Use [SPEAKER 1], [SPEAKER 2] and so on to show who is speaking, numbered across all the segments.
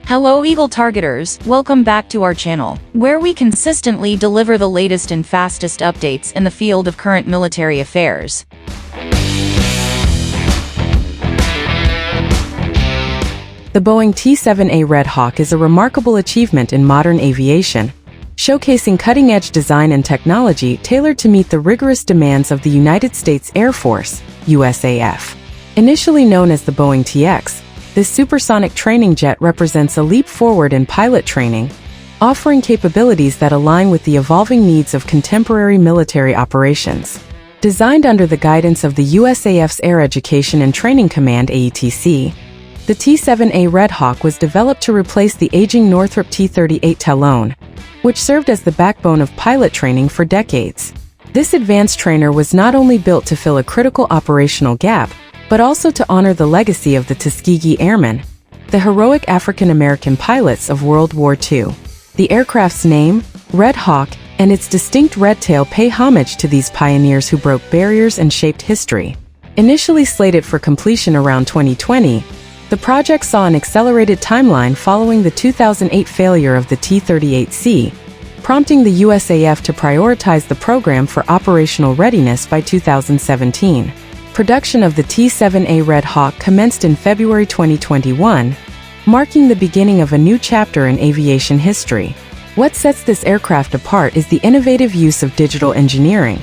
[SPEAKER 1] Hello Eagle Targeters, welcome back to our channel, where we consistently deliver the latest and fastest updates in the field of current military affairs.
[SPEAKER 2] The Boeing T-7A Red Hawk is a remarkable achievement in modern aviation, showcasing cutting-edge design and technology tailored to meet the rigorous demands of the United States Air Force, USAF. Initially known as the Boeing TX, this supersonic training jet represents a leap forward in pilot training, offering capabilities that align with the evolving needs of contemporary military operations. Designed under the guidance of the USAF's Air Education and Training Command (AETC), the T-7A Red Hawk was developed to replace the aging Northrop T-38 Talon, which served as the backbone of pilot training for decades. This advanced trainer was not only built to fill a critical operational gap, but also to honor the legacy of the Tuskegee Airmen, the heroic African-American pilots of World War II. The aircraft's name, Red Hawk, and its distinct red tail pay homage to these pioneers who broke barriers and shaped history. Initially slated for completion around 2020, the project saw an accelerated timeline following the 2008 failure of the T-38C, prompting the USAF to prioritize the program for operational readiness by 2017. Production of the T-7A Red Hawk commenced in February 2021, marking the beginning of a new chapter in aviation history. What sets this aircraft apart is the innovative use of digital engineering,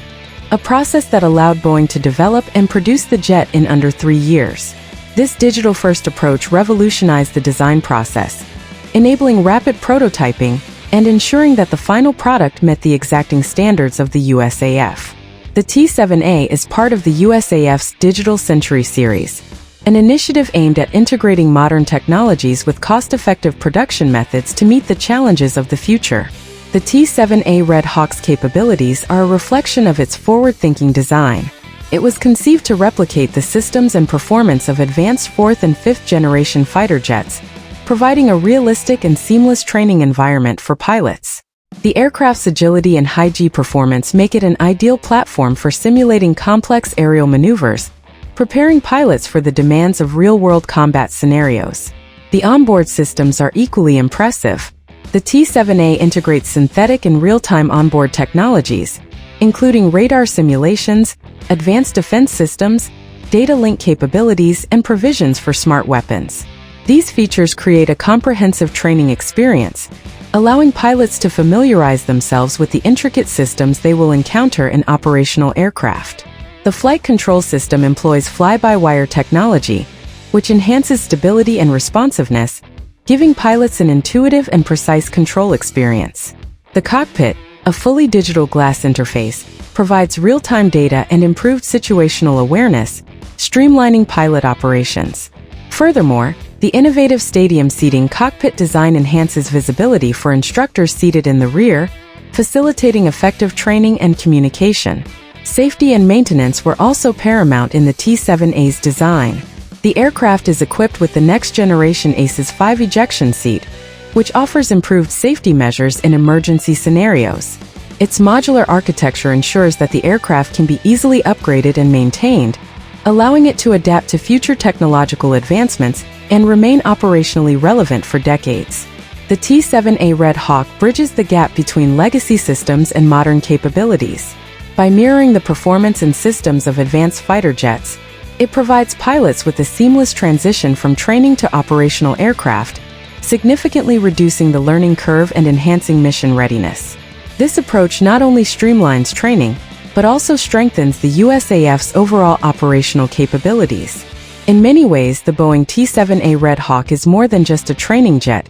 [SPEAKER 2] a process that allowed Boeing to develop and produce the jet in under 3 years. This digital-first approach revolutionized the design process, enabling rapid prototyping and ensuring that the final product met the exacting standards of the USAF. The T-7A is part of the USAF's Digital Century series, an initiative aimed at integrating modern technologies with cost-effective production methods to meet the challenges of the future. The T-7A Red Hawk's capabilities are a reflection of its forward-thinking design. It was conceived to replicate the systems and performance of advanced 4th and 5th generation fighter jets, providing a realistic and seamless training environment for pilots. The aircraft's agility and high-G performance make it an ideal platform for simulating complex aerial maneuvers, preparing pilots for the demands of real-world combat scenarios. The onboard systems are equally impressive. The T-7A integrates synthetic and real-time onboard technologies, including radar simulations, advanced defense systems, data link capabilities, and provisions for smart weapons. These features create a comprehensive training experience, allowing pilots to familiarize themselves with the intricate systems they will encounter in operational aircraft. The flight control system employs fly-by-wire technology, which enhances stability and responsiveness, giving pilots an intuitive and precise control experience. The cockpit, a fully digital glass interface, provides real-time data and improved situational awareness, streamlining pilot operations. Furthermore, the innovative stadium seating cockpit design enhances visibility for instructors seated in the rear, facilitating effective training and communication. Safety and maintenance were also paramount in the T-7A's design. The aircraft is equipped with the next-generation ACES 5 ejection seat, which offers improved safety measures in emergency scenarios. Its modular architecture ensures that the aircraft can be easily upgraded and maintained, allowing it to adapt to future technological advancements and remain operationally relevant for decades. The T-7A Red Hawk bridges the gap between legacy systems and modern capabilities. By mirroring the performance and systems of advanced fighter jets, it provides pilots with a seamless transition from training to operational aircraft, significantly reducing the learning curve and enhancing mission readiness. This approach not only streamlines training, but also strengthens the USAF's overall operational capabilities. In many ways, the Boeing T-7A Red Hawk is more than just a training jet.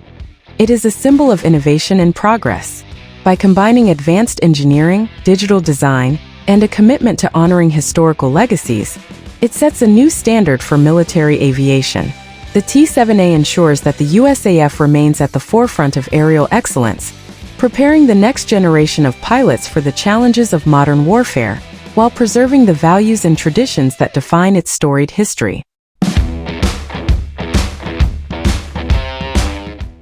[SPEAKER 2] It is a symbol of innovation and progress. By combining advanced engineering, digital design, and a commitment to honoring historical legacies, it sets a new standard for military aviation. The T-7A ensures that the USAF remains at the forefront of aerial excellence, preparing the next generation of pilots for the challenges of modern warfare, while preserving the values and traditions that define its storied history.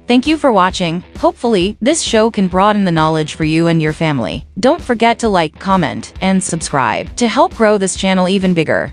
[SPEAKER 1] Thank you for watching. Hopefully, this show can broaden the knowledge for you and your family. Don't forget to like, comment, and subscribe to help grow this channel even bigger.